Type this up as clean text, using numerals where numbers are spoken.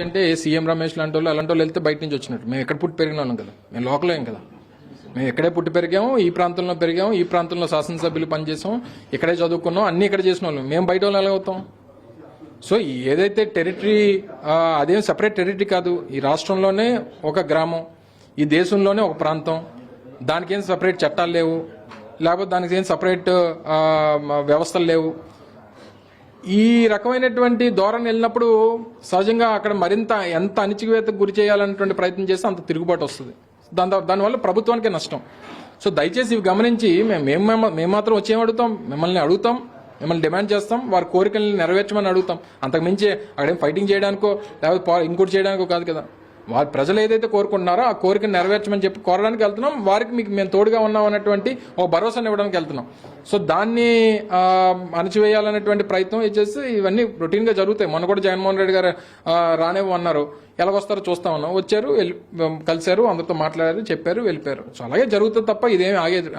అంటే సీఎం రమేష్ లాంటి వాళ్ళు అలాంటి వాళ్ళు వెళ్తే బయట నుంచి వచ్చినట్టు. మేము ఎక్కడ పుట్టి పెరిగిన వాళ్ళం కదా, మేము లోకలేం కదా, మేము ఎక్కడే పుట్టి పెరిగాము, ఈ ప్రాంతంలో పెరిగాము, ఈ ప్రాంతంలో శాసనసభ్యులు పనిచేసాం, ఇక్కడే చదువుకున్నాం, అన్ని ఇక్కడ చేసిన వాళ్ళం. మేము బయట వాళ్ళు ఎలా అవుతాం? సో ఏదైతే టెరిటరీ, అదేం సపరేట్ టెరిటరీ కాదు, ఈ రాష్ట్రంలోనే ఒక గ్రామం, ఈ దేశంలోనే ఒక ప్రాంతం, దానికి ఏం సపరేట్ చట్టాలు లేవు, లేకపోతే దానికి ఏం సపరేట్ వ్యవస్థలు లేవు. ఈ రకమైనటువంటి ధోరణి వెళ్ళినప్పుడు సహజంగా అక్కడ మరింత ఎంత అణిచివేతకు గురి చేయాలనేటువంటి ప్రయత్నం చేస్తే అంత తిరుగుబాటు వస్తుంది. దానివల్ల ప్రభుత్వానికే నష్టం. సో దయచేసి ఇవి గమనించి మేము మాత్రం వచ్చేమడుగుతాం, మిమ్మల్ని అడుగుతాం, మిమ్మల్ని డిమాండ్ చేస్తాం, వారి కోరికల్ని నెరవేర్చమని అడుగుతాం. అంతకుమించి అక్కడేం ఫైటింగ్ చేయడానికో లేకపోతే ఇంకోటి చేయడానికో కాదు కదా. వారి ప్రజలు ఏదైతే కోరుకుంటున్నారో ఆ కోరికను నెరవేర్చమని చెప్పి కోరడానికి వెళ్తున్నాం. వారికి మీకు మేము తోడుగా ఉన్నాం అన్నటువంటి ఒక భరోసాను ఇవ్వడానికి వెళ్తున్నాం. సో దాన్ని అణచివేయాలనేటువంటి ప్రయత్నం చేసి ఇవన్నీ రొటీన్గా జరుగుతాయి. మొన్న కూడా జగన్మోహన్ రెడ్డి గారు రానేవో అన్నారు, ఎలాగొస్తారో చూస్తా ఉన్నాం. వచ్చారు, కలిశారు, అందరితో మాట్లాడారు, చెప్పారు, వెళ్ళిపోయారు. సో అలాగే జరుగుతుంది తప్ప ఇదేమి ఆగేది